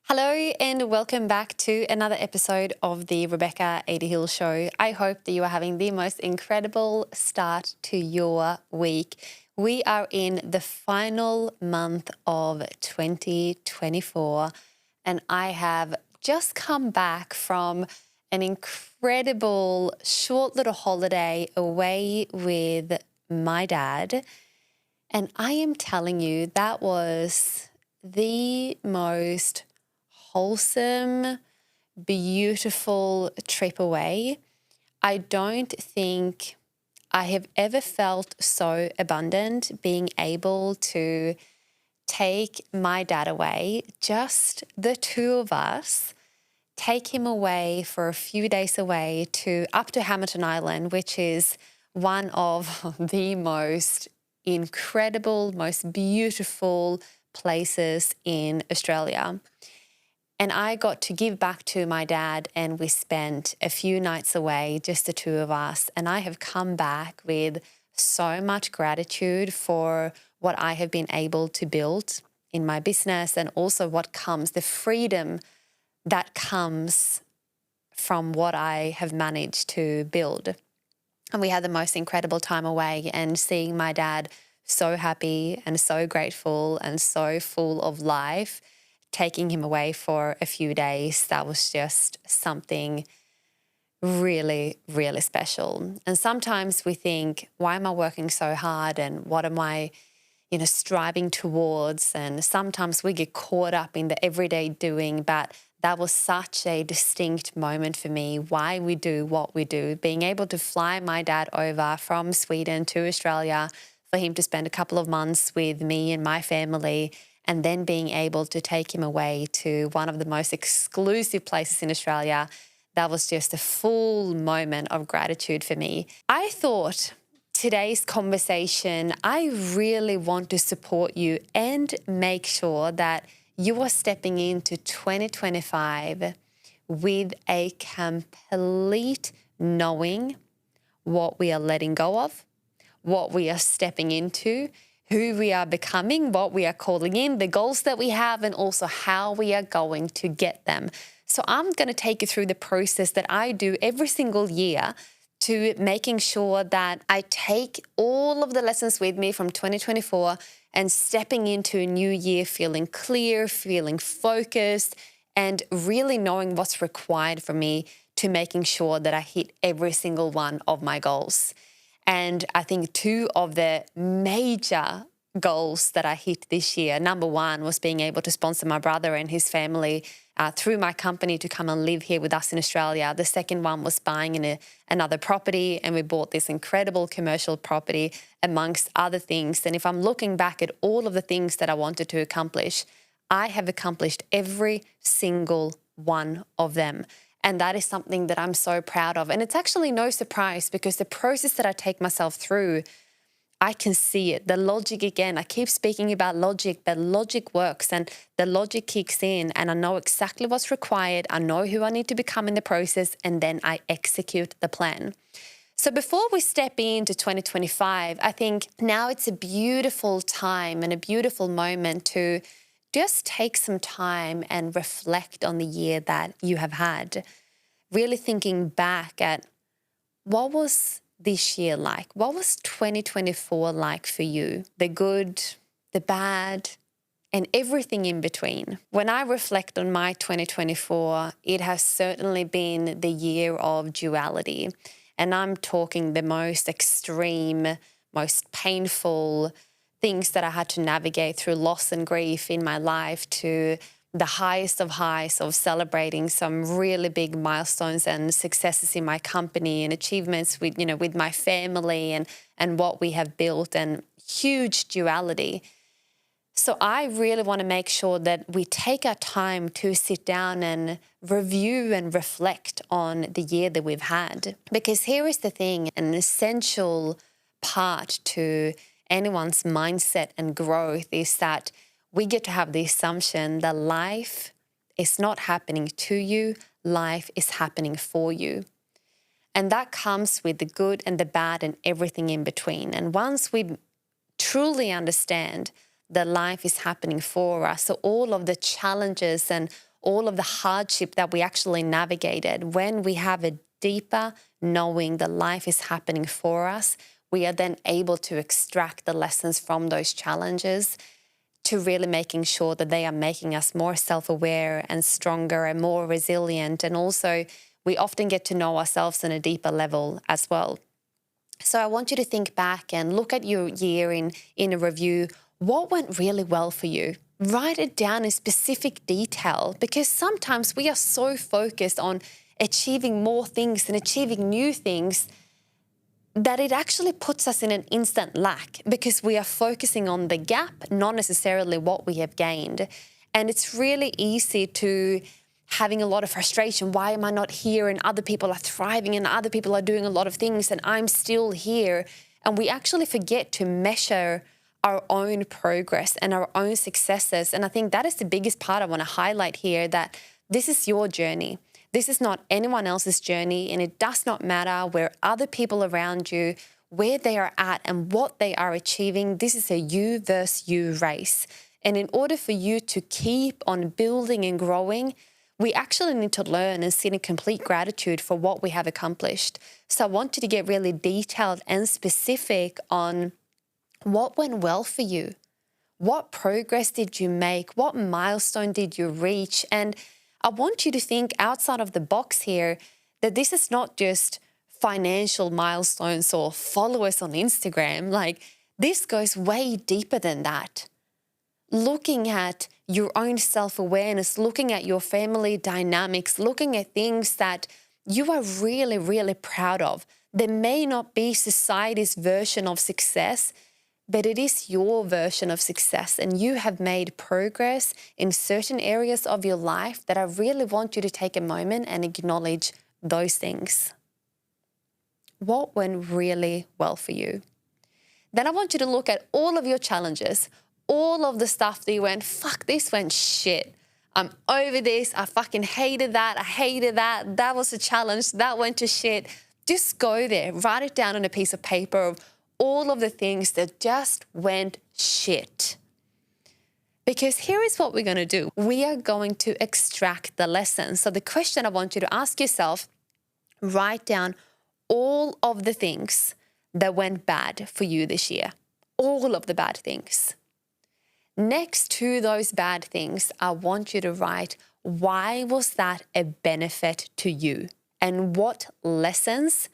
Hello and welcome back to another episode of the Rebecca Adehill Show. I hope that you are having the most incredible start to your week. We are in the final month of 2024 and I have just come back from an incredible short little holiday away with my dad. And I am telling you, that was the most wholesome, beautiful trip away. I don't think I have ever felt so abundant being able to take my dad away, just the two of us, take him away for a few days away up to Hamilton Island, which is one of the most incredible, most beautiful places in Australia. And I got to give back to my dad, and we spent a few nights away, just the two of us. And I have come back with so much gratitude for what I have been able to build in my business, and also the freedom that comes from what I have managed to build. And we had the most incredible time away, and seeing my dad so happy and so grateful and so full of life, taking him away for a few days, that was just something really, really special. And sometimes we think, why am I working so hard and what am I, striving towards? And sometimes we get caught up in the everyday doing, but that was such a distinct moment for me, why we do what we do. Being able to fly my dad over from Sweden to Australia for him to spend a couple of months with me and my family, and then being able to take him away to one of the most exclusive places in Australia, that was just a full moment of gratitude for me. I thought today's conversation, I really want to support you and make sure that you are stepping into 2025 with a complete knowing what we are letting go of, what we are stepping into, who we are becoming, what we are calling in, the goals that we have, and also how we are going to get them. So I'm going to take you through the process that I do every single year to making sure that I take all of the lessons with me from 2024 and stepping into a new year feeling clear, feeling focused, and really knowing what's required from me to making sure that I hit every single one of my goals. And I think two of the major goals that I hit this year, number one was being able to sponsor my brother and his family through my company to come and live here with us in Australia. The second one was buying another property, and we bought this incredible commercial property amongst other things. And if I'm looking back at all of the things that I wanted to accomplish, I have accomplished every single one of them. And that is something that I'm so proud of. And it's actually no surprise, because the process that I take myself through, I can see it. The logic, again, I keep speaking about logic, but logic works and the logic kicks in, and I know exactly what's required. I know who I need to become in the process, and then I execute the plan. So before we step into 2025, I think now it's a beautiful time and a beautiful moment to just take some time and reflect on the year that you have had. Really thinking back at what was this year like? What was 2024 like for you? The good, the bad, and everything in between. When I reflect on my 2024, it has certainly been the year of duality. And I'm talking the most extreme, most painful things that I had to navigate through loss and grief in my life, to the highest of highs of celebrating some really big milestones and successes in my company and achievements with my family and what we have built, and huge duality. So I really want to make sure that we take our time to sit down and review and reflect on the year that we've had. Because here is the thing, an essential part to anyone's mindset and growth is that we get to have the assumption that life is not happening to you, life is happening for you. And that comes with the good and the bad and everything in between. And once we truly understand that life is happening for us, so all of the challenges and all of the hardship that we actually navigated, when we have a deeper knowing that life is happening for us, we are then able to extract the lessons from those challenges to really making sure that they are making us more self-aware and stronger and more resilient. And also, we often get to know ourselves on a deeper level as well. So I want you to think back and look at your year in a review. What went really well for you? Write it down in specific detail, because sometimes we are so focused on achieving more things and achieving new things that it actually puts us in an instant lack, because we are focusing on the gap, not necessarily what we have gained. And it's really easy to having a lot of frustration. Why am I not here? And other people are thriving and other people are doing a lot of things and I'm still here. And we actually forget to measure our own progress and our own successes. And I think that is the biggest part I want to highlight here, that this is your journey. This is not anyone else's journey, and it does not matter where other people around you, where they are at and what they are achieving. This is a you versus you race. And in order for you to keep on building and growing, we actually need to learn and sit in complete gratitude for what we have accomplished. So I want you to get really detailed and specific on what went well for you. What progress did you make? What milestone did you reach? And I want you to think outside of the box here, that this is not just financial milestones or followers on Instagram. Like, this goes way deeper than that. Looking at your own self-awareness, looking at your family dynamics, looking at things that you are really, really proud of. There may not be society's version of success, but it is your version of success, and you have made progress in certain areas of your life that I really want you to take a moment and acknowledge those things. What went really well for you? Then I want you to look at all of your challenges, all of the stuff that you went, fuck, this went shit. I'm over this. I fucking hated that. I hated that. That was a challenge. That went to shit. Just go there. Write it down on a piece of paper of all of the things that just went shit. Because here is what we're going to do. We are going to extract the lessons. So the question I want you to ask yourself, write down all of the things that went bad for you this year. All of the bad things. Next to those bad things, I want you to write, why was that a benefit to you? And what lessons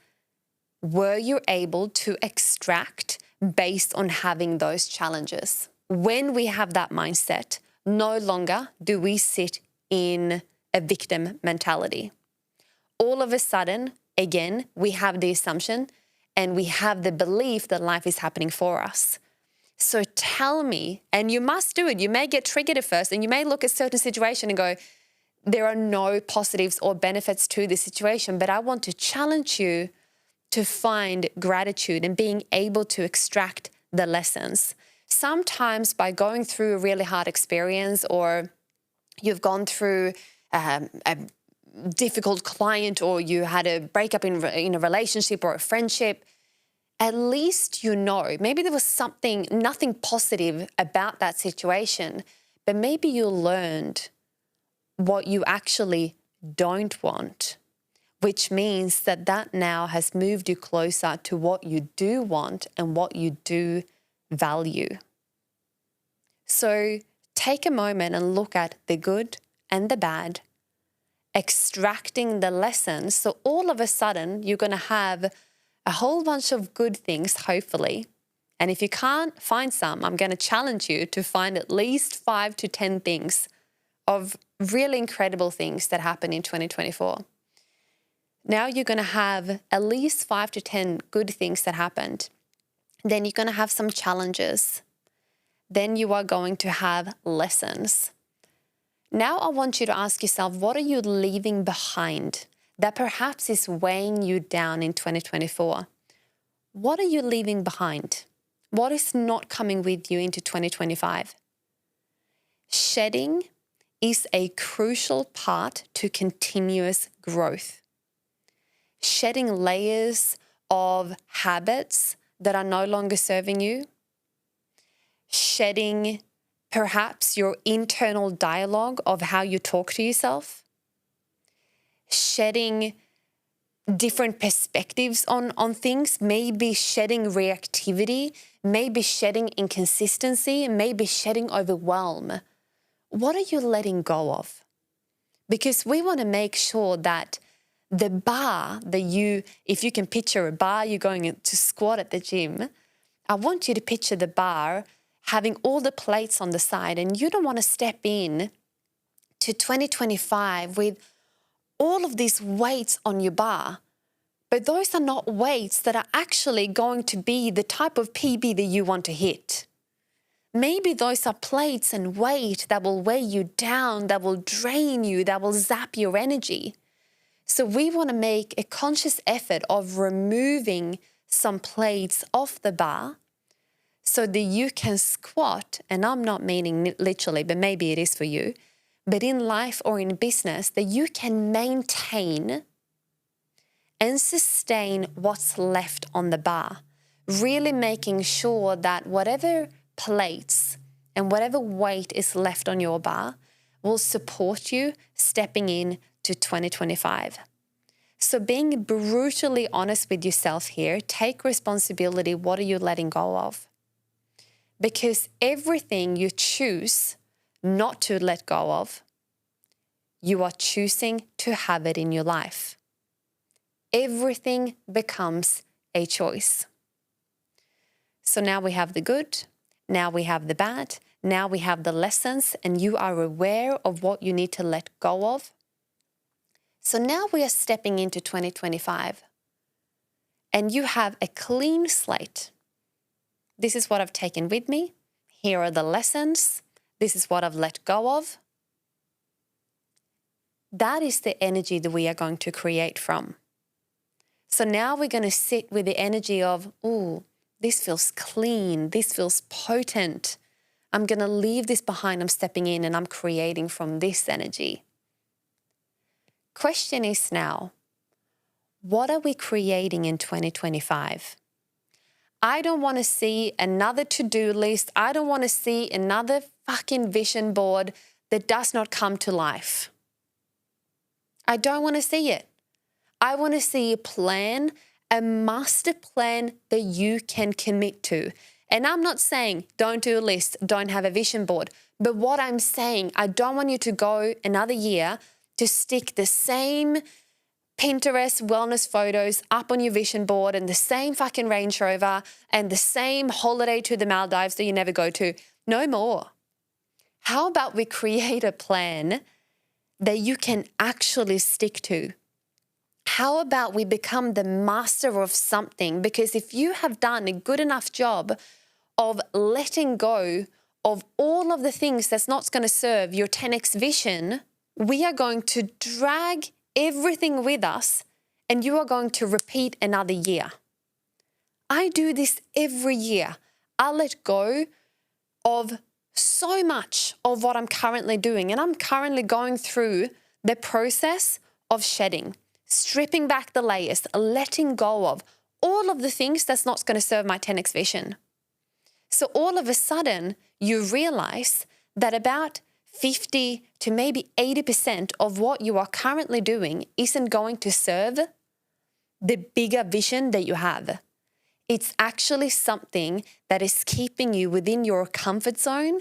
were you able to extract based on having those challenges? When we have that mindset, no longer do we sit in a victim mentality. All of a sudden, again, we have the assumption and we have the belief that life is happening for us. So tell me, and you must do it. You may get triggered at first and you may look at a certain situation and go, there are no positives or benefits to this situation, but I want to challenge you to find gratitude and being able to extract the lessons. Sometimes by going through a really hard experience, or you've gone through a difficult client, or you had a breakup in a relationship or a friendship, at least you know, maybe there was nothing positive about that situation, but maybe you learned what you actually don't want, which means that now has moved you closer to what you do want and what you do value. So take a moment and look at the good and the bad, extracting the lessons. So all of a sudden, you're going to have a whole bunch of good things, hopefully. And if you can't find some, I'm going to challenge you to find at least 5 to 10 things of really incredible things that happened in 2024. Now you're going to have at least 5 to 10 good things that happened. Then you're going to have some challenges. Then you are going to have lessons. Now I want you to ask yourself, what are you leaving behind that perhaps is weighing you down in 2024? What are you leaving behind? What is not coming with you into 2025? Shedding is a crucial part to continuous growth. Shedding layers of habits that are no longer serving you. Shedding perhaps your internal dialogue of how you talk to yourself, shedding different perspectives on things, maybe shedding reactivity, maybe shedding inconsistency, maybe shedding overwhelm. What are you letting go of? Because we want to make sure that the bar that if you can picture a bar, you're going to squat at the gym, I want you to picture the bar having all the plates on the side, and you don't want to step in to 2025 with all of these weights on your bar. But those are not weights that are actually going to be the type of PB that you want to hit. Maybe those are plates and weight that will weigh you down, that will drain you, that will zap your energy. So we want to make a conscious effort of removing some plates off the bar so that you can squat, and I'm not meaning literally, but maybe it is for you, but in life or in business, that you can maintain and sustain what's left on the bar, really making sure that whatever plates and whatever weight is left on your bar will support you stepping in to 2025. So being brutally honest with yourself here, take responsibility. What are you letting go of? Because everything you choose not to let go of, you are choosing to have it in your life. Everything becomes a choice. So now we have the good, now we have the bad, now we have the lessons, and you are aware of what you need to let go of. So now we are stepping into 2025, and you have a clean slate. This is what I've taken with me. Here are the lessons. This is what I've let go of. That is the energy that we are going to create from. So now we're going to sit with the energy of, ooh, this feels clean. This feels potent. I'm going to leave this behind. I'm stepping in and I'm creating from this energy. Question is now, what are we creating in 2025? I don't want to see another to-do list. I don't want to see another fucking vision board that does not come to life. I don't want to see it. I want to see a plan, a master plan that you can commit to. And I'm not saying don't do a list, don't have a vision board. But what I'm saying, I don't want you to go another year to stick the same Pinterest wellness photos up on your vision board and the same fucking Range Rover and the same holiday to the Maldives that you never go to. No more. How about we create a plan that you can actually stick to? How about we become the master of something? Because if you have done a good enough job of letting go of all of the things that's not going to serve your 10x vision, we are going to drag everything with us and you are going to repeat another year. I do this every year. I let go of so much of what I'm currently doing, and I'm currently going through the process of shedding, stripping back the layers, letting go of all of the things that's not going to serve my 10x vision. So all of a sudden, you realize that about 50 to maybe 80% of what you are currently doing isn't going to serve the bigger vision that you have. It's actually something that is keeping you within your comfort zone,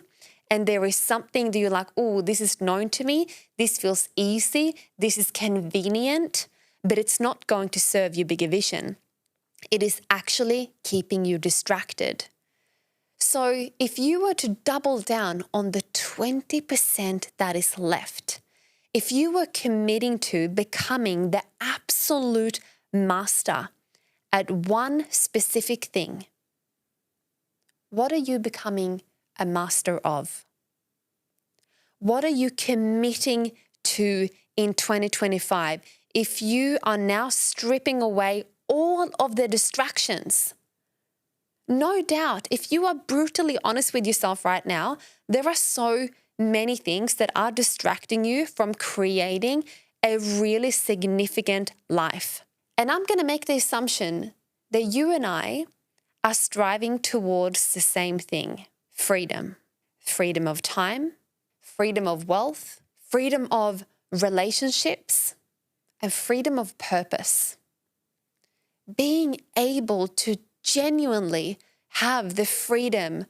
and there is something that you're like, oh, this is known to me, this feels easy, this is convenient, but it's not going to serve your bigger vision. It is actually keeping you distracted. So if you were to double down on the 20% that is left, if you were committing to becoming the absolute master at one specific thing, what are you becoming a master of? What are you committing to in 2025? If you are now stripping away all of the distractions, no doubt, if you are brutally honest with yourself right now, there are so many things that are distracting you from creating a really significant life. And I'm going to make the assumption that you and I are striving towards the same thing, freedom. freedom of time, freedom of wealth, freedom of relationships, and freedom of purpose. Being able to genuinely have the freedom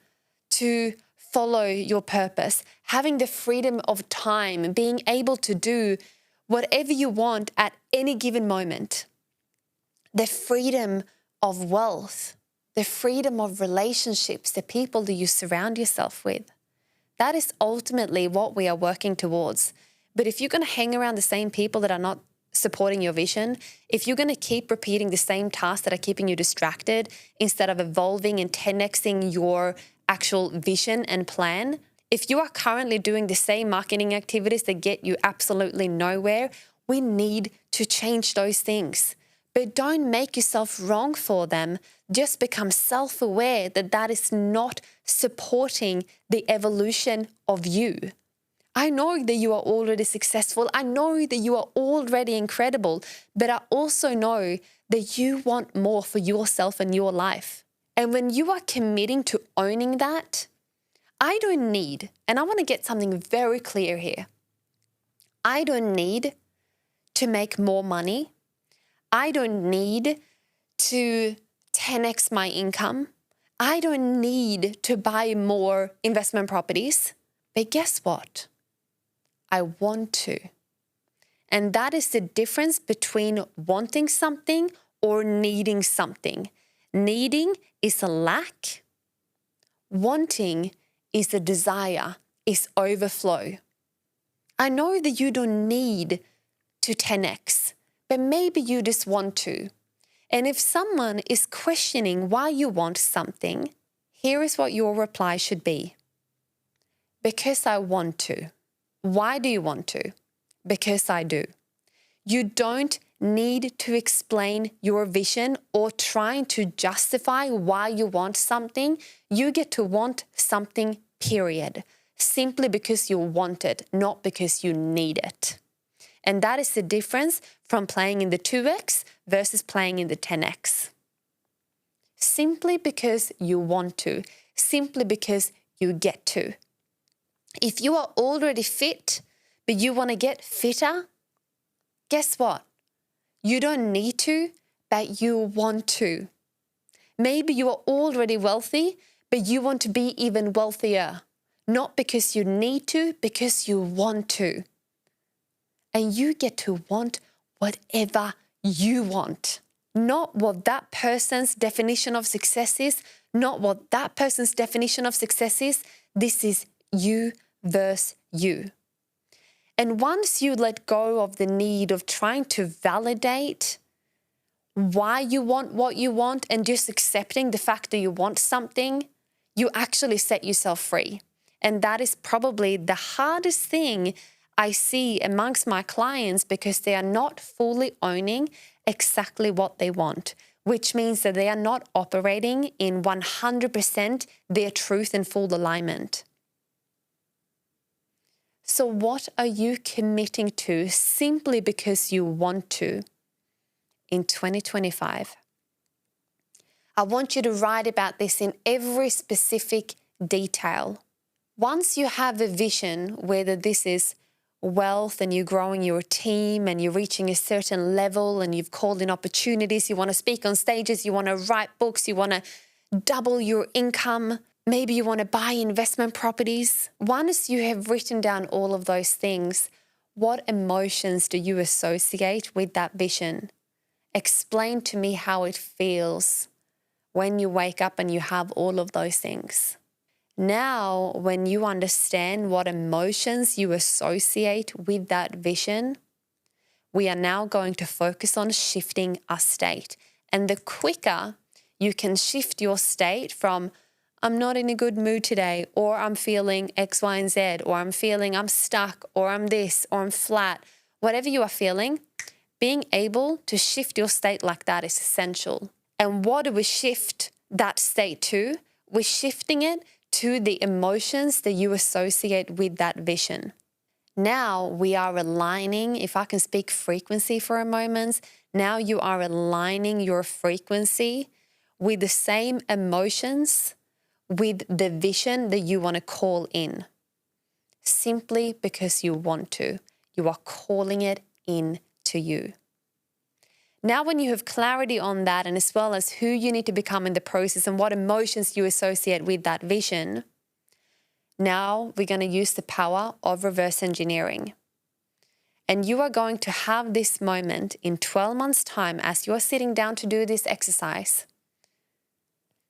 to follow your purpose, having the freedom of time, being able to do whatever you want at any given moment, the freedom of wealth, the freedom of relationships, the people that you surround yourself with. That is ultimately what we are working towards. But if you're going to hang around the same people that are not supporting your vision, if you're going to keep repeating the same tasks that are keeping you distracted instead of evolving and 10xing your actual vision and plan, if you are currently doing the same marketing activities that get you absolutely nowhere, we need to change those things. But don't make yourself wrong for them. Just become self-aware that that is not supporting the evolution of you. I know that you are already successful. I know that you are already incredible, but I also know that you want more for yourself and your life. And when you are committing to owning that, I don't need, and I want to get something very clear here. I don't need to make more money. I don't need to 10x my income. I don't need to buy more investment properties. But guess what? I want to. And that is the difference between wanting something or needing something. Needing is a lack. Wanting is a desire, is overflow. I know that you don't need to 10x, but maybe you just want to. And if someone is questioning why you want something, here is what your reply should be. Because I want to. Why do you want to? Because I do. You don't need to explain your vision or trying to justify why you want something. You get to want something, period. Simply because you want it, not because you need it. And that is the difference from playing in the 2x versus playing in the 10x. Simply because you want to, simply because you get to. If you are already fit, but you want to get fitter, guess what? You don't need to, but you want to. Maybe you are already wealthy, but you want to be even wealthier. Not because you need to, because you want to. And you get to want whatever you want. Not what that person's definition of success is, not what that person's definition of success is. This is you versus you. And once you let go of the need of trying to validate why you want what you want and just accepting the fact that you want something, you actually set yourself free. And that is probably the hardest thing I see amongst my clients because they are not fully owning exactly what they want, which means that they are not operating in 100% their truth and full alignment. So what are you committing to simply because you want to in 2025? I want you to write about this in every specific detail. Once you have a vision, whether this is wealth and you're growing your team and you're reaching a certain level and you've called in opportunities, you want to speak on stages, you want to write books, you want to double your income, maybe you want to buy investment properties. Once you have written down all of those things, what emotions do you associate with that vision? Explain to me how it feels when you wake up and you have all of those things. Now, when you understand what emotions you associate with that vision, we are now going to focus on shifting our state. And the quicker you can shift your state from, I'm not in a good mood today, or I'm feeling X, Y, and Z, or I'm feeling I'm stuck, or I'm this, or I'm flat, whatever you are feeling, being able to shift your state like that is essential. And what do we shift that state to? We're shifting it to the emotions that you associate with that vision. Now we are aligning, if I can speak frequency for a moment, now you are aligning your frequency with the same emotions, with the vision that you want to call in, simply because you want to. You are calling it in to you. Now, when you have clarity on that, and as well as who you need to become in the process and what emotions you associate with that vision, now we're going to use the power of reverse engineering. And you are going to have this moment in 12 months' time as you're sitting down to do this exercise.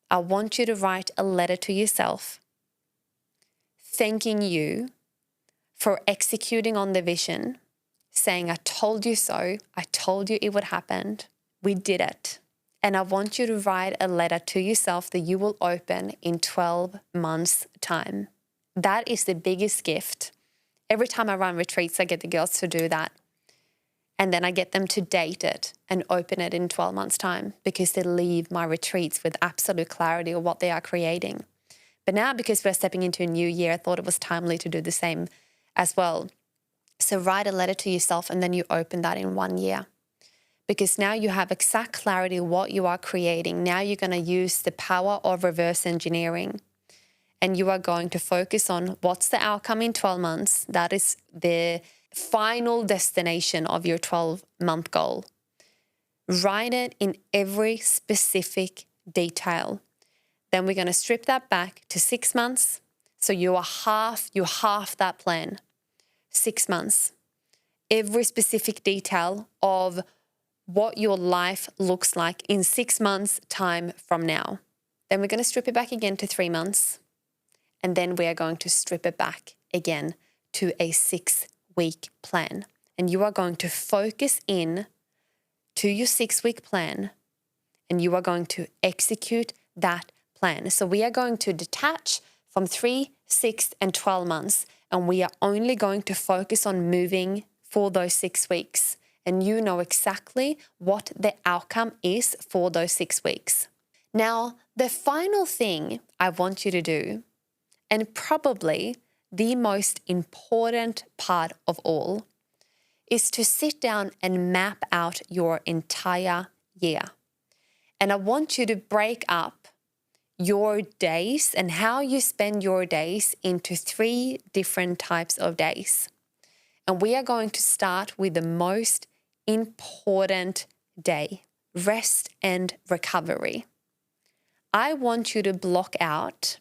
I want you to write a letter to yourself, thanking you for executing on the vision, saying, I told you so, I told you it would happen, we did it. And I want you to write a letter to yourself that you will open in 12 months' time. That is the biggest gift. Every time I run retreats, I get the girls to do that. And then I get them to date it and open it in 12 months' time, because they leave my retreats with absolute clarity of what they are creating. But now, because we're stepping into a new year, I thought it was timely to do the same as well. So write a letter to yourself and then you open that in 1 year. Because now you have exact clarity of what you are creating. Now you're going to use the power of reverse engineering. And you are going to focus on what's the outcome in 12 months. That is the final destination of your 12-month goal. Write it in every specific detail. Then we're going to strip that back to 6 months. So you half that plan. 6 months. Every specific detail of what your life looks like in 6 months' time from now. Then we're going to strip it back again to 3 months. And then we are going to strip it back again to a 6-week plan. And you are going to focus in to your 6-week plan, and you are going to execute that plan. So we are going to detach from 3, 6, and 12 months, and we are only going to focus on moving for those 6 weeks. And you know exactly what the outcome is for those 6 weeks. Now, the final thing I want you to do, and probably the most important part of all, is to sit down and map out your entire year. And I want you to break up your days and how you spend your days into 3 different types of days. And we are going to start with the most important day, rest and recovery. I want you to block out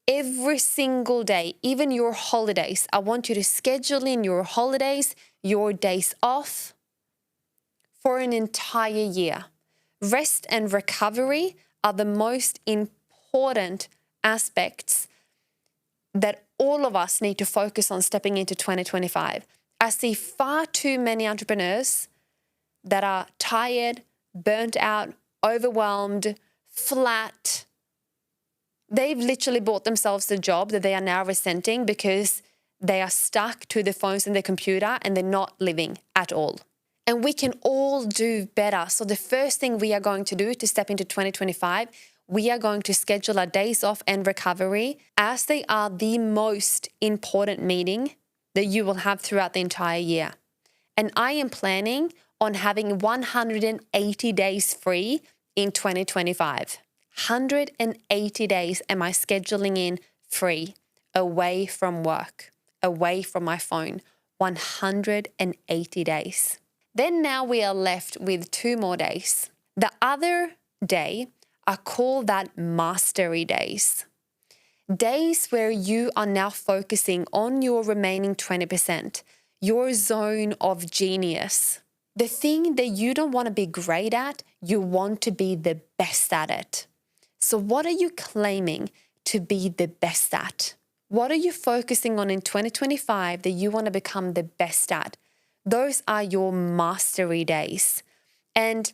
every single day, even your holidays. I want you to schedule in your holidays, your days off for an entire year. Rest and recovery are the most important aspects that all of us need to focus on stepping into 2025. I see far too many entrepreneurs that are tired, burnt out, overwhelmed, flat. They've literally bought themselves a job that they are now resenting because they are stuck to the phones and the computer and they're not living at all. And we can all do better. So the first thing we are going to do to step into 2025, we are going to schedule our days off and recovery as they are the most important meeting that you will have throughout the entire year. And I am planning on having 180 days free in 2025. 180 days am I scheduling in free, away from work, away from my phone. 180 days. Then now we are left with 2 more days. The other day, I call that mastery days. Days where you are now focusing on your remaining 20%, your zone of genius. The thing that you don't want to be great at, you want to be the best at it. So what are you claiming to be the best at? What are you focusing on in 2025 that you want to become the best at? Those are your mastery days. And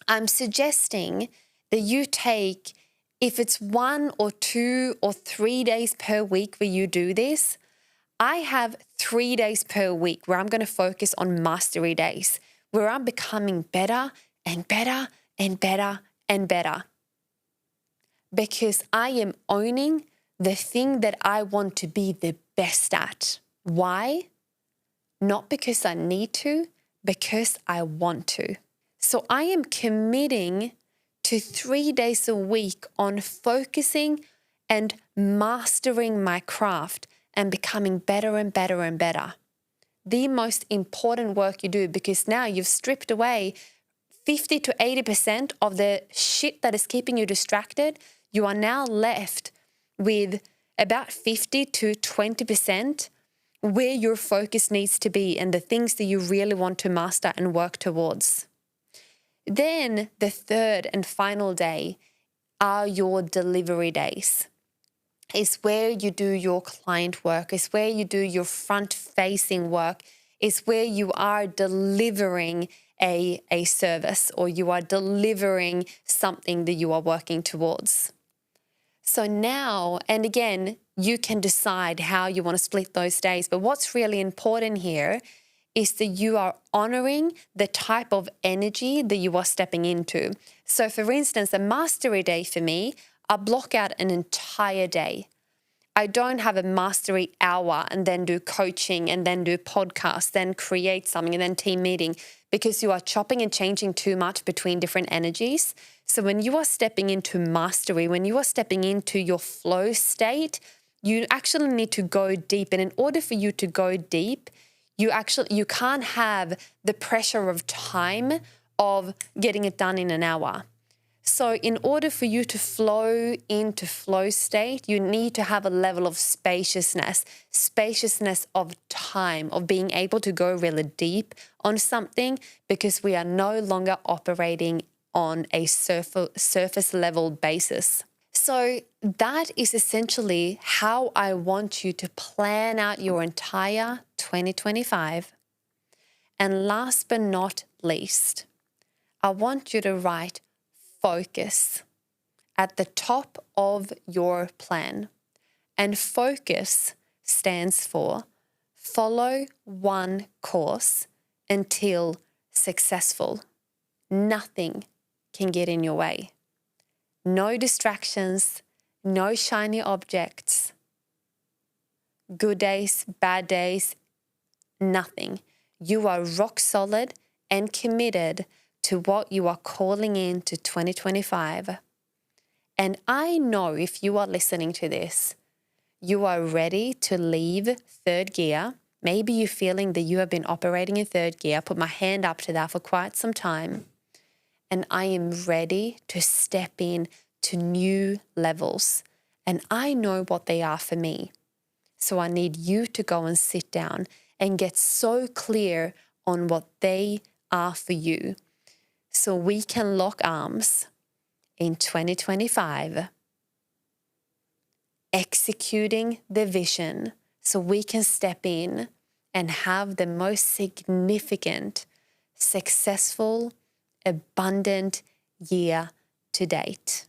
I'm suggesting that you take, if it's 1 or 2 or 3 days per week where you do this, I have 3 days per week where I'm going to focus on mastery days, where I'm becoming better and better and better and better. Because I am owning the thing that I want to be the best at. Why? Not because I need to, because I want to. So I am committing to to 3 days a week on focusing and mastering my craft and becoming better and better and better. The most important work you do, because now you've stripped away 50 to 80% of the shit that is keeping you distracted. You are now left with about 50 to 20% where your focus needs to be and the things that you really want to master and work towards. Then the third and final day are your delivery days. It's where you do your client work. It's where you do your front-facing work. It's where you are delivering a service, or you are delivering something that you are working towards. So now, and again, you can decide how you want to split those days. But what's really important here is that you are honoring the type of energy that you are stepping into. So for instance, a mastery day for me, I block out an entire day. I don't have a mastery hour and then do coaching and then do podcasts, then create something and then team meeting, because you are chopping and changing too much between different energies. So when you are stepping into mastery, when you are stepping into your flow state, you actually need to go deep. And in order for you to go deep, you can't have the pressure of time of getting it done in an hour. So in order for you to flow into flow state, you need to have a level of spaciousness of time, of being able to go really deep on something, because we are no longer operating on a surface level basis. So that is essentially how I want you to plan out your entire 2025. And last but not least, I want you to write focus at the top of your plan. And focus stands for follow one course until successful. Nothing can get in your way. No distractions, no shiny objects, good days, bad days, nothing. You are rock solid and committed to what you are calling into 2025. And I know if you are listening to this, you are ready to leave third gear. Maybe you're feeling that you have been operating in third gear. I put my hand up to that for quite some time. And I am ready to step in to new levels. And I know what they are for me. So I need you to go and sit down and get so clear on what they are for you, so we can lock arms in 2025, executing the vision, so we can step in and have the most significant, successful, abundant year to date.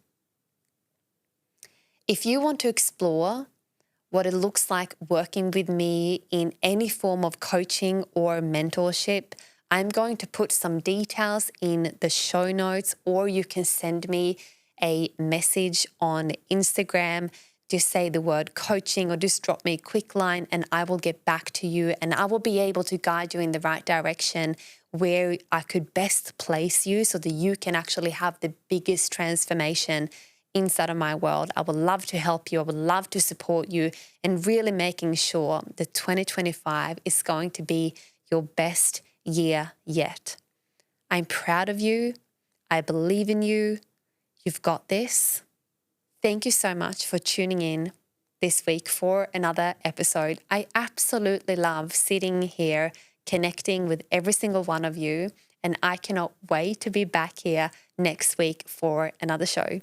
If you want to explore what it looks like working with me in any form of coaching or mentorship, I'm going to put some details in the show notes, or you can send me a message on Instagram. Just say the word coaching, or just drop me a quick line and I will get back to you, and I will be able to guide you in the right direction where I could best place you so that you can actually have the biggest transformation inside of my world. I would love to help you. I would love to support you in really making sure that 2025 is going to be your best year yet. I'm proud of you. I believe in you. You've got this. Thank you so much for tuning in this week for another episode. I absolutely love sitting here connecting with every single one of you, and I cannot wait to be back here next week for another show.